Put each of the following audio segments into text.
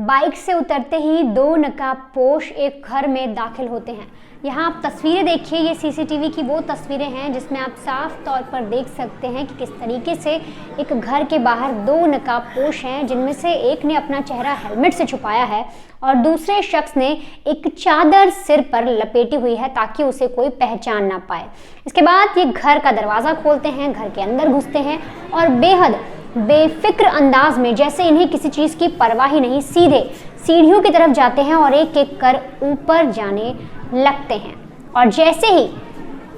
Bike से उतरते ही दो नकाबपोश एक घर में दाखिल होते हैं। यहाँ आप तस्वीरें देखिए, ये सीसीटीवी की वो तस्वीरें हैं जिसमें आप साफ तौर पर देख सकते हैं कि किस तरीके से एक घर के बाहर दो नकाबपोश हैं, जिनमें से एक ने अपना चेहरा हेलमेट से छुपाया है और दूसरे शख्स ने एक चादर सिर पर लपेटी हुई है ताकि उसे कोई पहचान ना पाए। इसके बाद ये घर का दरवाज़ा खोलते हैं, घर के अंदर घुसते हैं और बेहद बेफिक्र अंदाज में, जैसे इन्हें किसी चीज़ की परवाह ही नहीं, सीधे सीढ़ियों की तरफ जाते हैं और एक एक कर ऊपर जाने लगते हैं। और जैसे ही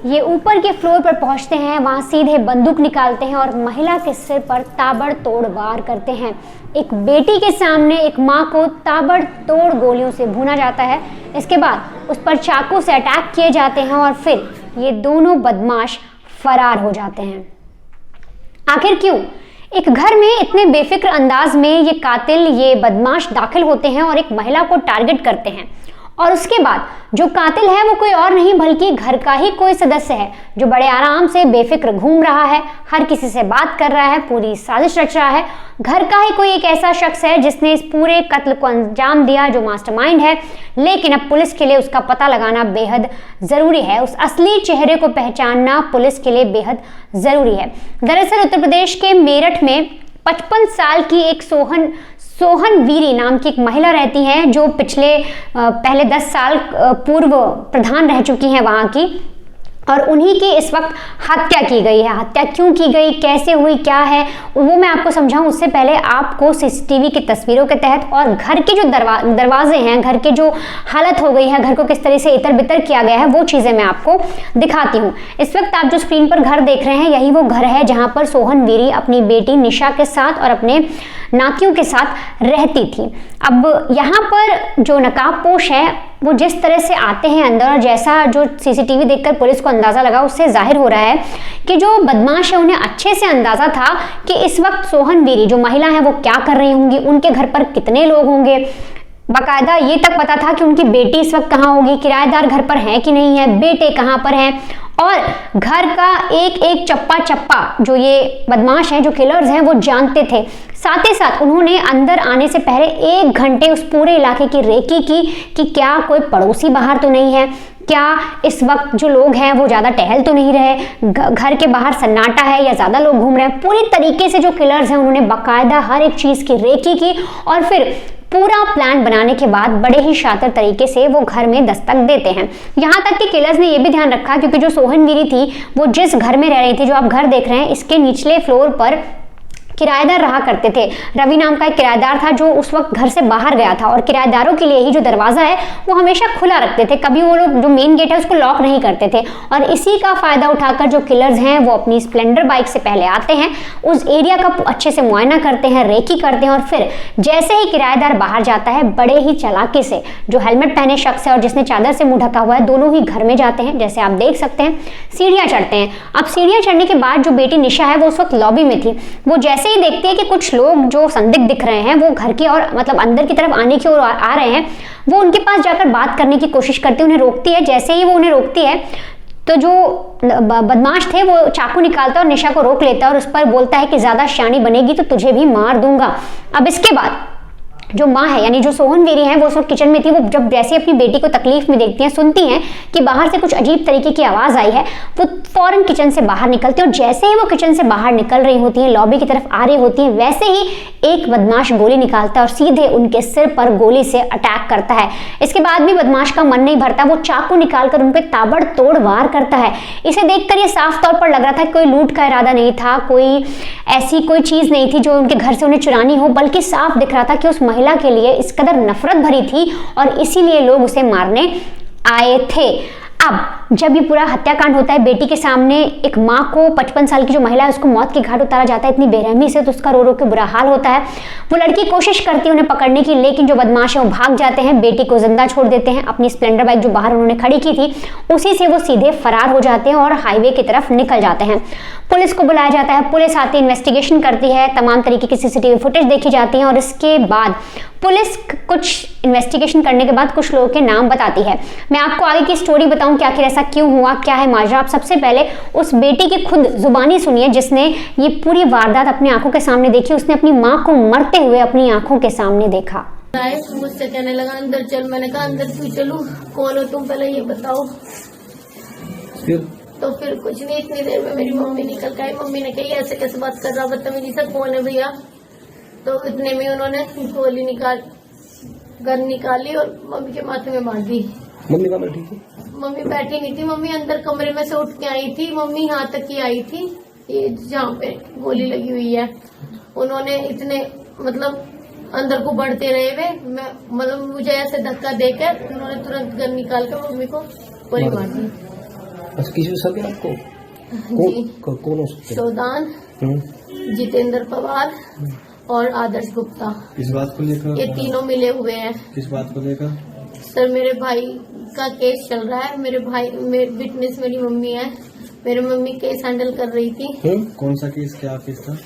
ये ऊपर के फ्लोर पर पहुंचते हैं, वहां सीधे बंदूक निकालते हैं और महिला के सिर पर ताबड़तोड़ वार करते हैं। एक बेटी के सामने एक माँ को ताबड़तोड़ गोलियों से भूना जाता है। इसके बाद उस पर चाकू से अटैक किए जाते हैं और फिर ये दोनों बदमाश फरार हो जाते हैं। आखिर क्यों एक घर में इतने बेफिक्र अंदाज में ये कातिल, ये बदमाश दाखिल होते हैं और एक महिला को टारगेट करते हैं? और उसके बाद जो कातिल है वो कोई और नहीं बल्कि घर का ही कोई सदस्य है, जो बड़े आराम से बेफिक्र घूम रहा है, हर किसी से बात कर रहा है, पूरी साजिश रच रहा है। घर का ही कोई एक ऐसा शख्स है जिसने इस पूरे कत्ल को अंजाम दिया, जो मास्टरमाइंड है। लेकिन अब पुलिस के लिए उसका पता लगाना बेहद ज़रूरी है, उस असली चेहरे को पहचानना पुलिस के लिए बेहद ज़रूरी है। दरअसल उत्तर प्रदेश के मेरठ में 55 साल की एक सोहन वीरी नाम की एक महिला रहती हैं, जो पहले 10 साल पूर्व प्रधान रह चुकी हैं वहाँ की, और उन्हीं की इस वक्त हत्या की गई है। हत्या क्यों की गई, कैसे हुई, क्या है, वो मैं आपको समझाऊं उससे पहले आपको सीसीटीवी की तस्वीरों के तहत और घर के जो दरवाजे हैं, घर के जो हालत हो गई है, घर को किस तरह से इतर बितर किया गया है, वो चीज़ें मैं आपको दिखाती हूँ। इस वक्त आप जो स्क्रीन पर घर देख रहे हैं, यही वो घर है जहाँ पर सोहन वीरी अपनी बेटी निशा के साथ और अपने नातियों के साथ रहती थी। अब यहाँ पर जो नकाबपोश है वो जिस तरह से आते हैं अंदर, और जैसा जो सीसीटीवी देखकर पुलिस को अंदाज़ा लगा, उससे जाहिर हो रहा है कि जो बदमाश है उन्हें अच्छे से अंदाज़ा था कि इस वक्त सोहन वीरी जो महिला है वो क्या कर रही होंगी, उनके घर पर कितने लोग होंगे। बाकायदा ये तक पता था कि उनकी बेटी इस वक्त कहाँ होगी, किराएदार घर पर है कि नहीं है, बेटे कहाँ पर हैं, और घर का एक एक चप्पा चप्पा जो ये बदमाश हैं, जो किलर्स हैं, वो जानते थे। साथ ही साथ उन्होंने अंदर आने से पहले 1 घंटे उस पूरे इलाके की रेकी की कि क्या कोई पड़ोसी बाहर तो नहीं है, क्या इस वक्त जो लोग हैं वो ज़्यादा टहल तो नहीं रहे, घर के बाहर सन्नाटा है या ज़्यादा लोग घूम रहे हैं। पूरी तरीके से जो किलर्स हैं उन्होंने बाकायदा हर एक चीज़ की रेकी की और फिर पूरा प्लान बनाने के बाद बड़े ही शातिर तरीके से वो घर में दस्तक देते हैं। यहाँ तक कि किलर्स ने ये भी ध्यान रखा, क्योंकि जो सोहन वीरी थी वो जिस घर में रह रही थी, जो आप घर देख रहे हैं, इसके निचले फ्लोर पर किराएदार रहा करते थे। रवि नाम का एक किराएदार था जो उस वक्त घर से बाहर गया था, और किराएदारों के लिए ही जो दरवाज़ा है वो हमेशा खुला रखते थे, कभी वो लोग जो मेन गेट है उसको लॉक नहीं करते थे। और इसी का फ़ायदा उठाकर जो किलर्स हैं वो अपनी स्प्लेंडर बाइक से पहले आते हैं, उस एरिया का अच्छे से मुआयना करते हैं, रेकी करते हैं, और फिर जैसे ही किराएदार बाहर जाता है, बड़े ही चालाकी से जो हेलमेट पहने शख्स है और जिसने चादर से मुंह ढका हुआ है, दोनों ही घर में जाते हैं। जैसे आप देख सकते हैं सीढ़ियाँ चढ़ते हैं। अब सीढ़ियाँ चढ़ने के बाद जो बेटी निशा है वो उस वक्त लॉबी में थी। वो जैसे ही देखती है कि कुछ लोग जो संदिग्ध दिख रहे हैं वो घर की और मतलब अंदर की तरफ आने की ओर आ रहे हैं, वो उनके पास जाकर बात करने की कोशिश करती है, उन्हें रोकती है। जैसे ही वो उन्हें रोकती है तो जो बदमाश थे वो चाकू निकालता है और निशा को रोक लेता है और उस पर बोलता है कि ज़्यादा शानी बनेगी तो तुझे भी मार दूंगा। अब इसके बाद जो माँ है, यानी जो सोहन वीरी है, वो उस वक्त किचन में थी। वो जब जैसे अपनी बेटी को तकलीफ में देखती हैं, सुनती हैं कि बाहर से कुछ अजीब तरीके की आवाज़ आई है, वो फौरन किचन से बाहर निकलती हैं। और जैसे ही वो किचन से बाहर निकल रही होती हैं, लॉबी की तरफ आ रही होती हैं, वैसे ही एक बदमाश गोली निकालता है और सीधे उनके सिर पर गोली से अटैक करता है। इसके बाद भी बदमाश का मन नहीं भरता, वो चाकू निकालकर उन पर ताबड़तोड़ वार करता है। इसे देखकर ये साफ तौर पर लग रहा था कि कोई लूट का इरादा नहीं था, कोई ऐसी कोई चीज़ नहीं थी जो उनके घर से उन्हें चुरानी हो, बल्कि साफ दिख रहा था कि उस महिला के लिए इस कदर नफरत भरी थी और इसीलिए लोग उसे मारने आए थे। अब जब ये पूरा हत्याकांड होता है, बेटी के सामने एक माँ को, 55 साल की जो महिला है, उसको मौत के घाट उतारा जाता है इतनी बेरहमी से, तो उसका रो रो के बुरा हाल होता है। वो लड़की कोशिश करती है उन्हें पकड़ने की, लेकिन जो बदमाश है वो भाग जाते हैं, बेटी को जिंदा छोड़ देते हैं। अपनी स्प्लेंडर बाइक जो बाहर उन्होंने खड़ी की थी उसी से वो सीधे फरार हो जाते हैं और हाईवे की तरफ निकल जाते हैं। पुलिस को बुलाया जाता है, पुलिस आती है, इन्वेस्टिगेशन करती है, तमाम तरीके की सीसीटीवी फुटेज देखी जाती है और इसके बाद पुलिस कुछ इन्वेस्टिगेशन करने के बाद कुछ लोगों के नाम बताती है। मैं आपको आगे की स्टोरी बताऊं कि आखिर ऐसा क्यों हुआ, क्या है माजरा। आप सबसे पहले उस बेटी की खुद जुबानी सुनिए जिसने ये पूरी वारदात अपनी आंखों के सामने देखी। उसने अपनी माँ को मरते हुए अपनी आंखों के सामने देखा। आए मुझसे कहने लगा अंदर चल। मैंने कहा अंदर क्यों चलूं, कौन हो तुम पहले ये बताओ। तो फिर कुछ नहीं, इतनी देर में मेरी मम्मी निकल गई। मम्मी ने कही ऐसे कैसे बात कर रहा, बदतमीजी से, कौन है भैया। तो इतने में उन्होंने गोली गन निकाली और मम्मी के माथे में मार दी। मम्मी कहाँ बैठी थी? मम्मी बैठी नहीं थी, मम्मी अंदर कमरे में से उठ के आई थी। मम्मी यहाँ तक ही आई थी, ये जहाँ पे गोली लगी हुई है। उन्होंने इतने मतलब अंदर को बढ़ते रहे वे, मैं मतलब मुझे ऐसे धक्का देकर उन्होंने तुरंत गन निकाल कर मम्मी को गोली मार दी। अच्छा, किसी सर क्या आपको? कौन हो सकते? शोदान, जितेंद्र पवार और आदर्श गुप्ता। किस बात को लेकर? ये तीनों मिले हुए हैं। किस बात को लेकर? सर मेरे भाई का केस चल रहा है। मेरे भाई विटनेस मेरी मम्मी है। मेरी मम्मी केस हैंडल कर रही थी। कौन सा केस, क्या केस था?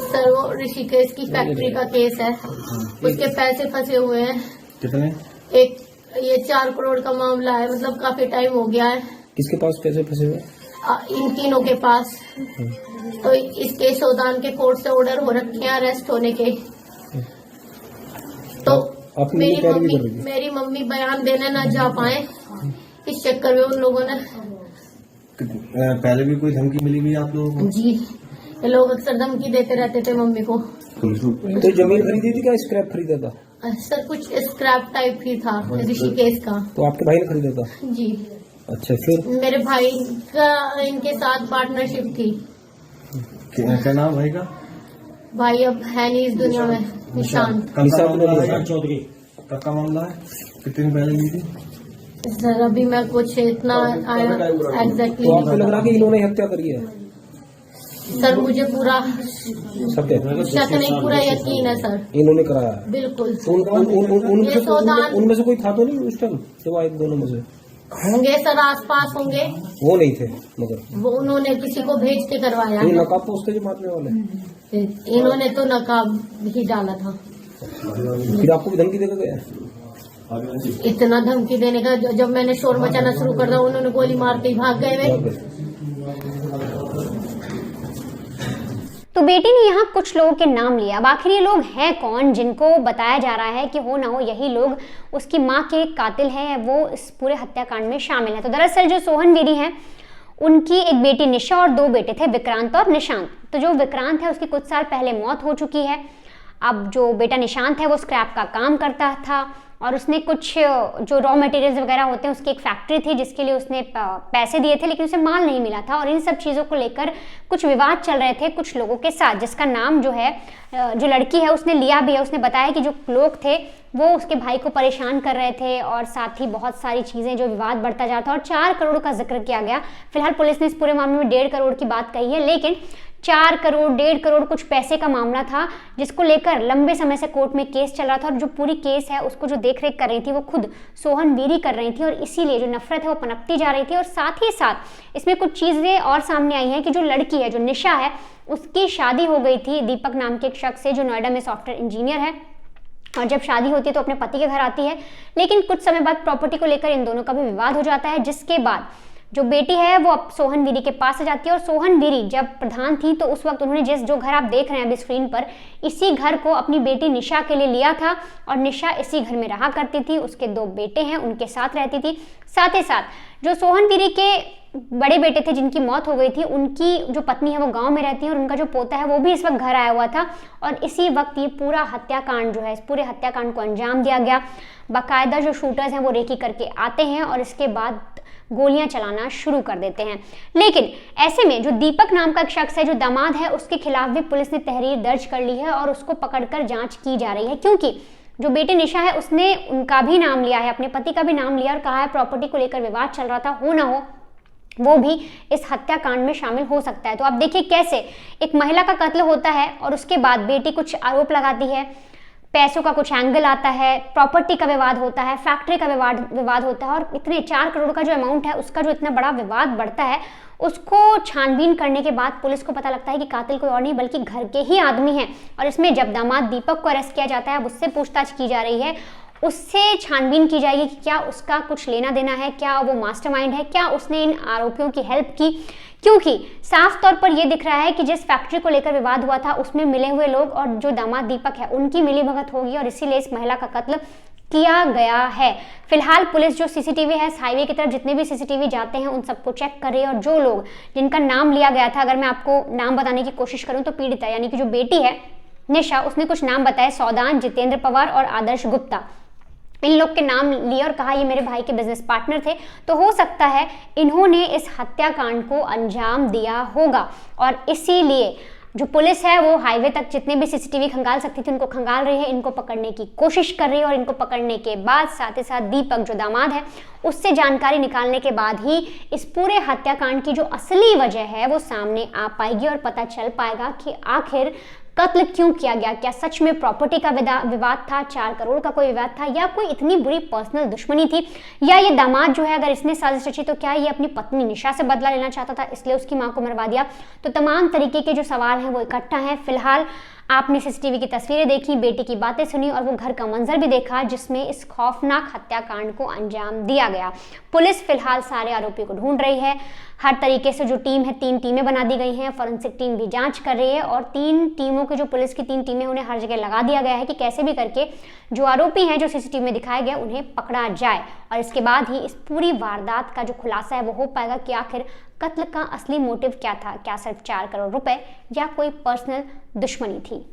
सर वो ऋषिकेश की फैक्ट्री का केस है, उसके पैसे फंसे हुए हैं। कितने? एक ये 4 करोड़ का मामला है, मतलब काफी टाइम हो गया है। किसके पास पैसे फंसे हुए? इन तीनों के पास। तो इसके शोधान के कोर्ट से ऑर्डर हो रखे हैं अरेस्ट होने के। तो मेरी मम्मी बयान देने न जा पाए, इस चक्कर में उन लोगों ने। पहले भी कोई धमकी मिली हुई आप लोगों को? जी, ये लोग अक्सर धमकी देते रहते थे मम्मी को। तो जमीन खरीदी थी क्या स्क्रैप खरीदा था? सर कुछ स्क्रैप टाइप ही था ऋषिकेश का। तो आपके भाई ने खरीदा था? जी। अच्छा, फिर? मेरे भाई का इनके साथ पार्टनरशिप थी। क्या नाम भाई का? भाई अब है नहीं इस दुनिया में, निशांत। चौधरी। कब मामला है? कितने दिन पहले हुई थी? सर अभी मैं कुछ इतना एग्जैक्टली। तो आपको लग रहा कि इन्होंने हत्या करी है? सर मुझे पूरा शक नहीं, पूरा यकीन है सर इन्होंने कराया है। बिल्कुल। उनमें से कोई था तो नहीं उस टाइम जब आए दोनों में से? होंगे सर, आसपास होंगे। वो नहीं थे मगर वो उन्होंने किसी को भेज के करवाया। नकाब पोस्ते जो मारने वाले, इन्होंने तो नकाब ही डाला था। फिर आपको भी धमकी देकर गया? इतना धमकी देने का, जब मैंने शोर मचाना शुरू कर दिया उन्होंने गोली मार के भाग गए वे। तो बेटी ने यहाँ कुछ लोगों के नाम लिया। अब आखिर ये लोग हैं कौन जिनको बताया जा रहा है कि हो ना हो यही लोग उसकी माँ के कातिल हैं, वो इस पूरे हत्याकांड में शामिल हैं। तो दरअसल जो सोहन वीरी हैं उनकी एक बेटी निशा और 2 बेटे थे, विक्रांत और निशांत। तो जो विक्रांत है उसकी कुछ साल पहले मौत हो चुकी है। अब जो बेटा निशांत है वो स्क्रैप का काम करता था और उसने कुछ जो रॉ मटेरियल्स वगैरह होते हैं उसकी एक फैक्ट्री थी जिसके लिए उसने पैसे दिए थे, लेकिन उसे माल नहीं मिला था। और इन सब चीज़ों को लेकर कुछ विवाद चल रहे थे कुछ लोगों के साथ, जिसका नाम जो है जो लड़की है उसने लिया भी है। उसने बताया कि जो लोग थे वो उसके भाई को परेशान कर रहे थे और साथ ही बहुत सारी चीज़ें, जो विवाद बढ़ता जा रहा था और 4 करोड़ का जिक्र किया गया। फिलहाल पुलिस ने इस पूरे मामले में 1.5 करोड़ की बात कही है, लेकिन 4 करोड़ 1.5 करोड़ कुछ पैसे का मामला था जिसको लेकर लंबे समय से कोर्ट में केस चल रहा था। और जो पूरी केस है उसको जो देख रेख कर रही थी वो खुद सोहन वीरी कर रही थी और इसीलिए जो नफरत है वो पनपती जा रही थी। और साथ ही साथ इसमें कुछ चीज़ें और सामने आई हैं कि जो लड़की है, जो निशा है, उसकी शादी हो गई थी दीपक नाम के एक शख्स से जो नोएडा में सॉफ्टवेयर इंजीनियर है। और जब शादी होती है तो अपने पति के घर आती है, लेकिन कुछ समय बाद प्रॉपर्टी को लेकर इन दोनों का भी विवाद हो जाता है, जिसके बाद जो बेटी है वो अब सोहन वीरी के पास आ जाती है। और सोहन वीरी जब प्रधान थी तो उस वक्त उन्होंने जो घर आप देख रहे हैं अभी स्क्रीन पर, इसी घर को अपनी बेटी निशा के लिए लिया था और निशा इसी घर में रहा करती थी। उसके 2 बेटे हैं, उनके साथ रहती थी। साथ ही साथ जो सोहन वीरी के बड़े बेटे थे जिनकी मौत हो गई थी, उनकी जो पत्नी है वो गांव में रहती है और उनका जो पोता है वो भी इस वक्त घर आया हुआ था। और इसी वक्त ये पूरा हत्याकांड जो है, इस पूरे हत्याकांड को अंजाम दिया गया। बाकायदा जो शूटर्स हैं वो रेकी करके आते हैं और इसके बाद गोलियां चलाना शुरू कर देते हैं। लेकिन ऐसे में जो दीपक नाम का एक शख्स है, जो दामाद है, उसके खिलाफ भी पुलिस ने तहरीर दर्ज कर ली है और उसको पकड़कर जांच की जा रही है, क्योंकि जो बेटी निशा है उसने उनका भी नाम लिया है, अपने पति का भी नाम लिया और कहा है प्रॉपर्टी को लेकर विवाद चल रहा था, हो ना हो वो भी इस हत्याकांड में शामिल हो सकता है। तो आप देखिए कैसे एक महिला का कत्ल होता है और उसके बाद बेटी कुछ आरोप लगाती है, पैसों का कुछ एंगल आता है, प्रॉपर्टी का विवाद होता है, फैक्ट्री का विवाद होता है और इतने 4 करोड़ का जो अमाउंट है उसका जो इतना बड़ा विवाद बढ़ता है, उसको छानबीन करने के बाद पुलिस को पता लगता है कि कातिल कोई और नहीं बल्कि घर के ही आदमी हैं। और इसमें जब दामाद दीपक को अरेस्ट किया जाता है, अब उससे पूछताछ की जा रही है उससे छानबीन की जाएगी कि क्या उसका कुछ लेना देना है, क्या वो मास्टरमाइंड है, क्या उसने इन आरोपियों की हेल्प की। क्योंकि साफ तौर पर यह दिख रहा है कि जिस फैक्ट्री को लेकर विवाद हुआ था उसमें मिले हुए लोग और जो दामाद दीपक है उनकी मिलीभगत होगी और इसीलिए इस महिला का कत्ल किया गया है। फिलहाल पुलिस जो सीसीटीवी है इस हाईवे की तरफ जितने भी सीसीटीवी जाते हैं उन सबको चेक कर रही है और जो लोग जिनका नाम लिया गया था, अगर मैं आपको नाम बताने की कोशिश करूं तो पीड़िता यानी कि जो बेटी है निशा, उसने कुछ नाम बताए, सौदान, जितेंद्र पवार और आदर्श गुप्ता। इन लोग के नाम लिए और कहा ये मेरे भाई के बिजनेस पार्टनर थे, तो हो सकता है इन्होंने इस हत्याकांड को अंजाम दिया होगा और इसीलिए जो पुलिस है वो हाईवे तक जितने भी सीसीटीवी खंगाल सकती थी उनको खंगाल रही है, इनको पकड़ने की कोशिश कर रही है और इनको पकड़ने के बाद साथ ही साथ दीपक जो दामाद है उससे जानकारी निकालने के बाद ही इस पूरे हत्याकांड की जो असली वजह है वो सामने आ पाएगी और पता चल पाएगा कि आखिर कत्ल क्यों किया गया। क्या सच में प्रॉपर्टी का विवाद था, 4 करोड़ का कोई विवाद था, या कोई इतनी बुरी पर्सनल दुश्मनी थी, या ये दामाद जो है अगर इसने साजिश रची तो क्या ये अपनी पत्नी निशा से बदला लेना चाहता था इसलिए उसकी मां को मरवा दिया। तो तमाम तरीके के जो सवाल हैं वो इकट्ठा हैं। फिलहाल आपने सीसीटीवी की तस्वीरें देखी, बेटी की बातें सुनी और वो घर का मंजर भी देखा जिसमें इस खौफनाक हत्याकांड को अंजाम दिया गया। पुलिस फिलहाल सारे आरोपियों को ढूंढ रही है। हर तरीके से जो टीम है 3 टीमें बना दी गई हैं, फॉरेंसिक टीम भी जांच कर रही है और 3 टीमों की जो पुलिस की 3 टीमें उन्हें हर जगह लगा दिया गया है कि कैसे भी करके जो आरोपी हैं जो सीसीटीवी में दिखाए गए उन्हें पकड़ा जाए और इसके बाद ही इस पूरी वारदात का जो खुलासा है वो हो पाएगा कि आखिर कत्ल का असली मोटिव क्या था। क्या सिर्फ 4 करोड़ रुपए या कोई पर्सनल दुश्मनी थी।